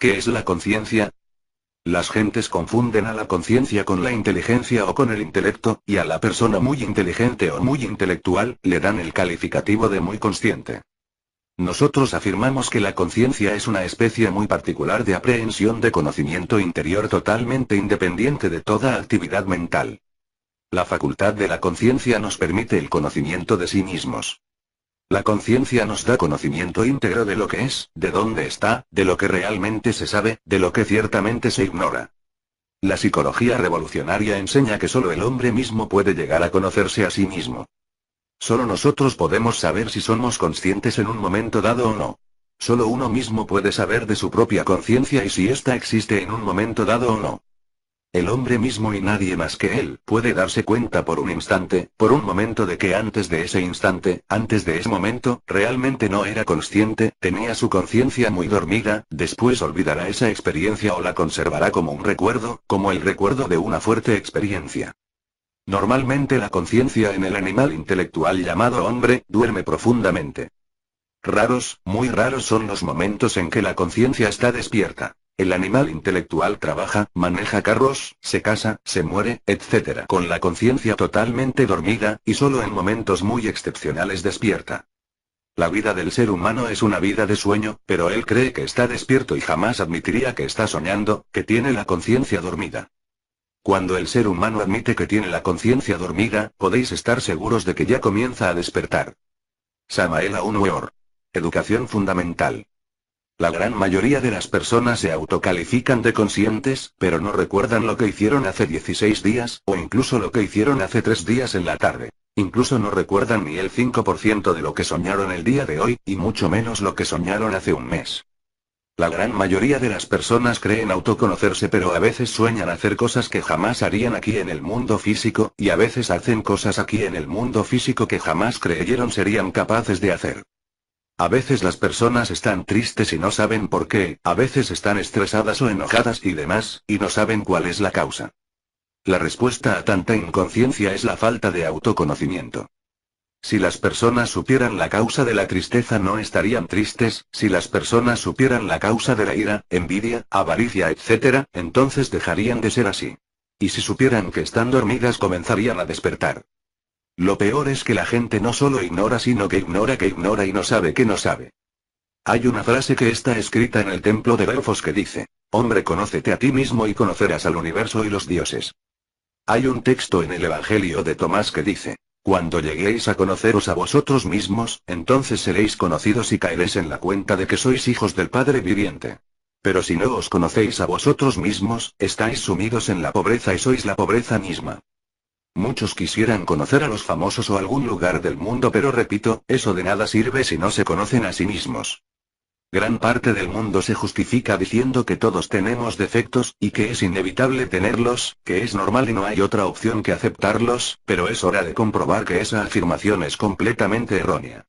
¿Qué es la conciencia? Las gentes confunden a la conciencia con la inteligencia o con el intelecto, y a la persona muy inteligente o muy intelectual, le dan el calificativo de muy consciente. Nosotros afirmamos que la conciencia es una especie muy particular de aprehensión de conocimiento interior totalmente independiente de toda actividad mental. La facultad de la conciencia nos permite el conocimiento de sí mismos. La conciencia nos da conocimiento íntegro de lo que es, de dónde está, de lo que realmente se sabe, de lo que ciertamente se ignora. La psicología revolucionaria enseña que solo el hombre mismo puede llegar a conocerse a sí mismo. Solo nosotros podemos saber si somos conscientes en un momento dado o no. Solo uno mismo puede saber de su propia conciencia y si ésta existe en un momento dado o no. El hombre mismo y nadie más que él puede darse cuenta por un instante, por un momento de que antes de ese instante, antes de ese momento, realmente no era consciente, tenía su conciencia muy dormida, después olvidará esa experiencia o la conservará como un recuerdo, como el recuerdo de una fuerte experiencia. Normalmente la conciencia en el animal intelectual llamado hombre, duerme profundamente. Raros, muy raros son los momentos en que la conciencia está despierta. El animal intelectual trabaja, maneja carros, se casa, se muere, etc. con la conciencia totalmente dormida, y solo en momentos muy excepcionales despierta. La vida del ser humano es una vida de sueño, pero él cree que está despierto y jamás admitiría que está soñando, que tiene la conciencia dormida. Cuando el ser humano admite que tiene la conciencia dormida, podéis estar seguros de que ya comienza a despertar. Samael Aun Weor. Educación fundamental. La gran mayoría de las personas se autocalifican de conscientes, pero no recuerdan lo que hicieron hace 16 días, o incluso lo que hicieron hace 3 días en la tarde. Incluso no recuerdan ni el 5% de lo que soñaron el día de hoy, y mucho menos lo que soñaron hace un mes. La gran mayoría de las personas creen autoconocerse, pero a veces sueñan hacer cosas que jamás harían aquí en el mundo físico, y a veces hacen cosas aquí en el mundo físico que jamás creyeron serían capaces de hacer. A veces las personas están tristes y no saben por qué, a veces están estresadas o enojadas y demás, y no saben cuál es la causa. La respuesta a tanta inconsciencia es la falta de autoconocimiento. Si las personas supieran la causa de la tristeza no estarían tristes, si las personas supieran la causa de la ira, envidia, avaricia, etc., entonces dejarían de ser así. Y si supieran que están dormidas comenzarían a despertar. Lo peor es que la gente no solo ignora sino que ignora y no sabe que no sabe. Hay una frase que está escrita en el templo de Delfos que dice: hombre, conócete a ti mismo y conocerás al universo y los dioses. Hay un texto en el Evangelio de Tomás que dice: cuando lleguéis a conoceros a vosotros mismos, entonces seréis conocidos y caeréis en la cuenta de que sois hijos del Padre viviente. Pero si no os conocéis a vosotros mismos, estáis sumidos en la pobreza y sois la pobreza misma. Muchos quisieran conocer a los famosos o algún lugar del mundo, pero repito, eso de nada sirve si no se conocen a sí mismos. Gran parte del mundo se justifica diciendo que todos tenemos defectos, y que es inevitable tenerlos, que es normal y no hay otra opción que aceptarlos, pero es hora de comprobar que esa afirmación es completamente errónea.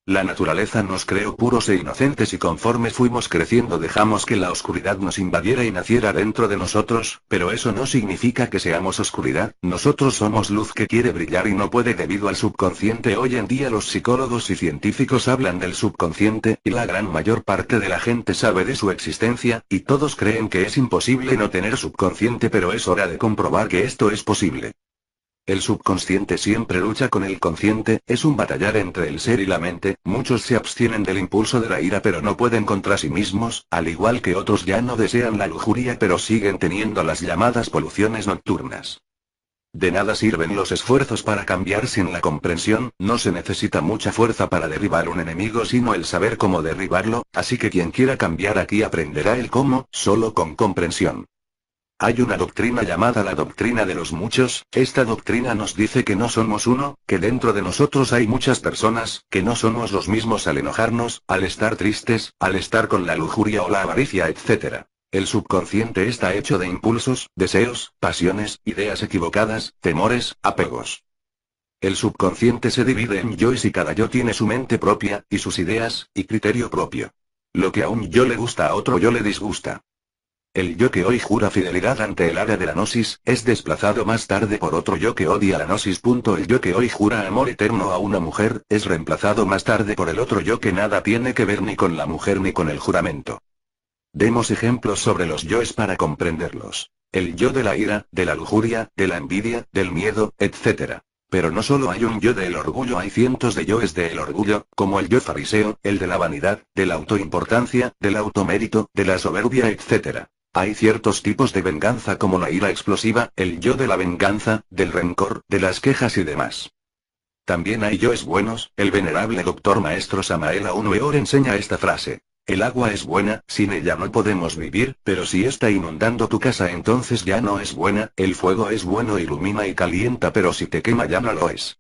La naturaleza nos creó puros e inocentes y conforme fuimos creciendo dejamos que la oscuridad nos invadiera y naciera dentro de nosotros, pero eso no significa que seamos oscuridad, nosotros somos luz que quiere brillar y no puede debido al subconsciente. Hoy en día los psicólogos y científicos hablan del subconsciente, y la gran mayor parte de la gente sabe de su existencia, y todos creen que es imposible no tener subconsciente, pero es hora de comprobar que esto es posible. El subconsciente siempre lucha con el consciente, es un batallar entre el ser y la mente. Muchos se abstienen del impulso de la ira pero no pueden contra sí mismos, al igual que otros ya no desean la lujuria pero siguen teniendo las llamadas poluciones nocturnas. De nada sirven los esfuerzos para cambiar sin la comprensión, no se necesita mucha fuerza para derribar un enemigo sino el saber cómo derribarlo, así que quien quiera cambiar aquí aprenderá el cómo, solo con comprensión. Hay una doctrina llamada la doctrina de los muchos. Esta doctrina nos dice que no somos uno, que dentro de nosotros hay muchas personas, que no somos los mismos al enojarnos, al estar tristes, al estar con la lujuria o la avaricia, etc. El subconsciente está hecho de impulsos, deseos, pasiones, ideas equivocadas, temores, apegos. El subconsciente se divide en yoes y cada yo tiene su mente propia, y sus ideas, y criterio propio. Lo que a un yo le gusta a otro yo le disgusta. El yo que hoy jura fidelidad ante el hada de la gnosis, es desplazado más tarde por otro yo que odia la gnosis. El yo que hoy jura amor eterno a una mujer, es reemplazado más tarde por el otro yo que nada tiene que ver ni con la mujer ni con el juramento. Demos ejemplos sobre los yoes para comprenderlos. El yo de la ira, de la lujuria, de la envidia, del miedo, etc. Pero no solo hay un yo del orgullo, hay cientos de yoes del orgullo, como el yo fariseo, el de la vanidad, de la autoimportancia, del automérito, de la soberbia, etc. Hay ciertos tipos de venganza como la ira explosiva, el yo de la venganza, del rencor, de las quejas y demás. También hay yoes buenos, el venerable doctor maestro Samael Aun Weor enseña esta frase. El agua es buena, sin ella no podemos vivir, pero si está inundando tu casa entonces ya no es buena, el fuego es bueno, ilumina y calienta, pero si te quema ya no lo es.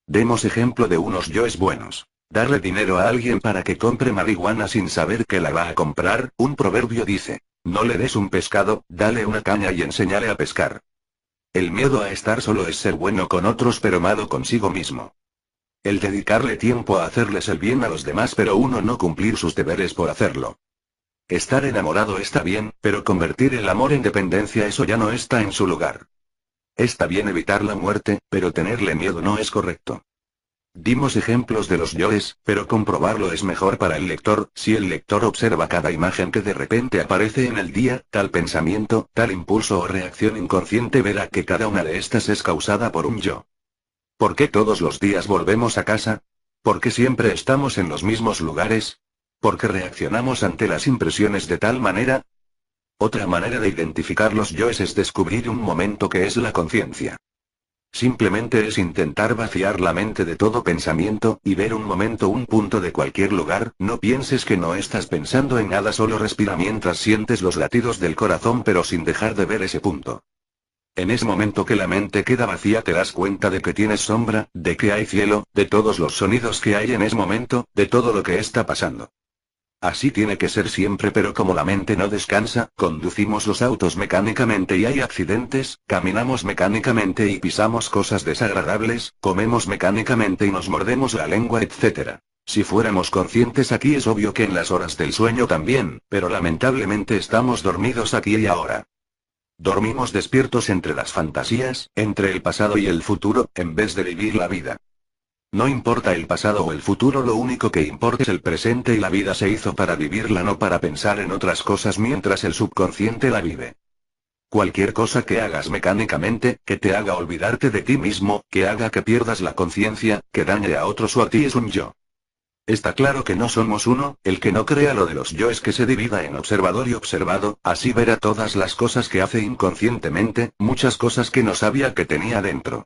Demos ejemplo de unos yoes buenos. Darle dinero a alguien para que compre marihuana sin saber que la va a comprar, un proverbio dice. No le des un pescado, dale una caña y enséñale a pescar. El miedo a estar solo es ser bueno con otros pero malo consigo mismo. El dedicarle tiempo a hacerles el bien a los demás pero uno no cumplir sus deberes por hacerlo. Estar enamorado está bien, pero convertir el amor en dependencia, eso ya no está en su lugar. Está bien evitar la muerte, pero tenerle miedo no es correcto. Dimos ejemplos de los yoes, pero comprobarlo es mejor para el lector. Si el lector observa cada imagen que de repente aparece en el día, tal pensamiento, tal impulso o reacción inconsciente, verá que cada una de estas es causada por un yo. ¿Por qué todos los días volvemos a casa? ¿Por qué siempre estamos en los mismos lugares? ¿Por qué reaccionamos ante las impresiones de tal manera? Otra manera de identificar los yoes es descubrir un momento que es la conciencia. Simplemente es intentar vaciar la mente de todo pensamiento, y ver un momento, un punto de cualquier lugar. No pienses que no estás pensando en nada, solo respira mientras sientes los latidos del corazón pero sin dejar de ver ese punto. En ese momento que la mente queda vacía te das cuenta de que tienes sombra, de que hay cielo, de todos los sonidos que hay en ese momento, de todo lo que está pasando. Así tiene que ser siempre, pero como la mente no descansa, conducimos los autos mecánicamente y hay accidentes, caminamos mecánicamente y pisamos cosas desagradables, comemos mecánicamente y nos mordemos la lengua, etc. Si fuéramos conscientes aquí es obvio que en las horas del sueño también, pero lamentablemente estamos dormidos aquí y ahora. Dormimos despiertos entre las fantasías, entre el pasado y el futuro, en vez de vivir la vida. No importa el pasado o el futuro, lo único que importa es el presente y la vida se hizo para vivirla, no para pensar en otras cosas mientras el subconsciente la vive. Cualquier cosa que hagas mecánicamente, que te haga olvidarte de ti mismo, que haga que pierdas la conciencia, que dañe a otros o a ti es un yo. Está claro que no somos uno. El que no crea lo de los yo es que se divida en observador y observado, así verá todas las cosas que hace inconscientemente, muchas cosas que no sabía que tenía dentro.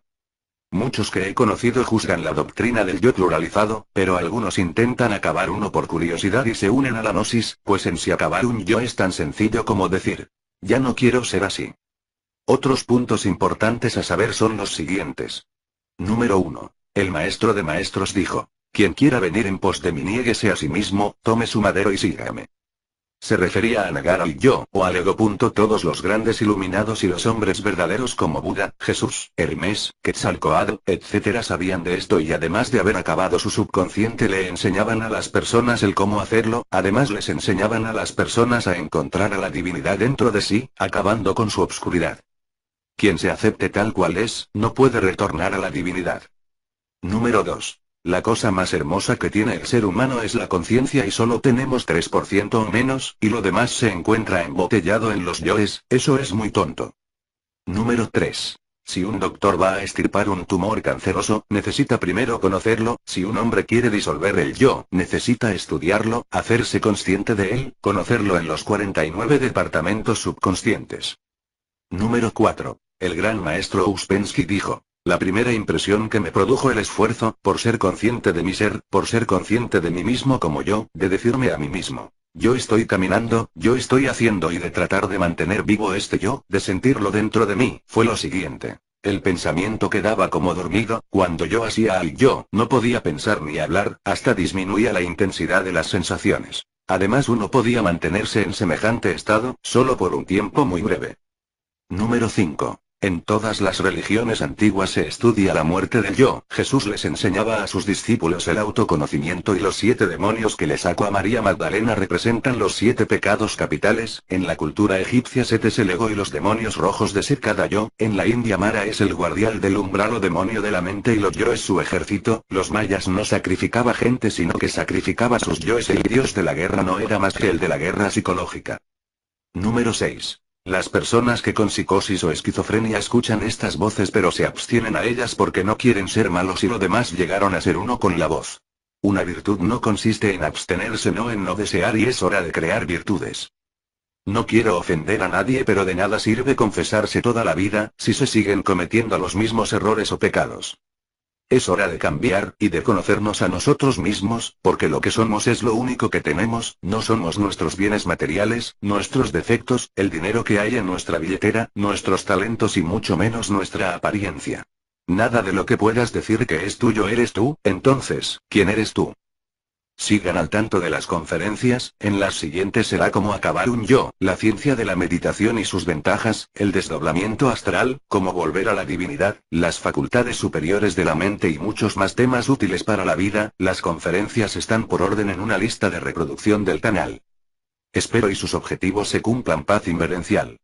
Muchos que he conocido juzgan la doctrina del yo pluralizado, pero algunos intentan acabar uno por curiosidad y se unen a la gnosis, pues en sí acabar un yo es tan sencillo como decir, ya no quiero ser así. Otros puntos importantes a saber son los siguientes. Número 1. El maestro de maestros dijo, quien quiera venir en pos de mí niéguese a sí mismo, tome su madero y sígame. Se refería a negar al yo, o al ego. Todos los grandes iluminados y los hombres verdaderos como Buda, Jesús, Hermes, Quetzalcóatl, etc. sabían de esto y además de haber acabado su subconsciente le enseñaban a las personas el cómo hacerlo, además les enseñaban a las personas a encontrar a la divinidad dentro de sí, acabando con su obscuridad. Quien se acepte tal cual es, no puede retornar a la divinidad. Número 2. La cosa más hermosa que tiene el ser humano es la conciencia y solo tenemos 3% o menos, y lo demás se encuentra embotellado en los yoes, eso es muy tonto. Número 3. Si un doctor va a extirpar un tumor canceroso, necesita primero conocerlo. Si un hombre quiere disolver el yo, necesita estudiarlo, hacerse consciente de él, conocerlo en los 49 departamentos subconscientes. Número 4. El gran maestro Ouspensky dijo, la primera impresión que me produjo el esfuerzo, por ser consciente de mi ser, por ser consciente de mí mismo como yo, de decirme a mí mismo, yo estoy caminando, yo estoy haciendo y de tratar de mantener vivo este yo, de sentirlo dentro de mí, fue lo siguiente. El pensamiento quedaba como dormido, cuando yo hacía al yo, no podía pensar ni hablar, hasta disminuía la intensidad de las sensaciones. Además uno podía mantenerse en semejante estado, solo por un tiempo muy breve. Número 5. En todas las religiones antiguas se estudia la muerte del yo. Jesús les enseñaba a sus discípulos el autoconocimiento y los 7 demonios que le sacó a María Magdalena representan los 7 pecados capitales. En la cultura egipcia Set es el ego y los demonios rojos de Set cada yo. En la India Mara es el guardián del umbral o demonio de la mente y los yo es su ejército. Los mayas no sacrificaba gente sino que sacrificaba sus yoes. El dios de la guerra no era más que el de la guerra psicológica. Número 6. Las personas que con psicosis o esquizofrenia escuchan estas voces pero se abstienen a ellas porque no quieren ser malos y lo demás llegaron a ser uno con la voz. Una virtud no consiste en abstenerse, no en no desear, y es hora de crear virtudes. No quiero ofender a nadie, pero de nada sirve confesarse toda la vida, si se siguen cometiendo los mismos errores o pecados. Es hora de cambiar, y de conocernos a nosotros mismos, porque lo que somos es lo único que tenemos, no somos nuestros bienes materiales, nuestros defectos, el dinero que hay en nuestra billetera, nuestros talentos y mucho menos nuestra apariencia. Nada de lo que puedas decir que es tuyo eres tú. Entonces, ¿quién eres tú? Sigan al tanto de las conferencias, en las siguientes será cómo acabar un yo, la ciencia de la meditación y sus ventajas, el desdoblamiento astral, cómo volver a la divinidad, las facultades superiores de la mente y muchos más temas útiles para la vida. Las conferencias están por orden en una lista de reproducción del canal. Espero y sus objetivos se cumplan. Paz inverencial.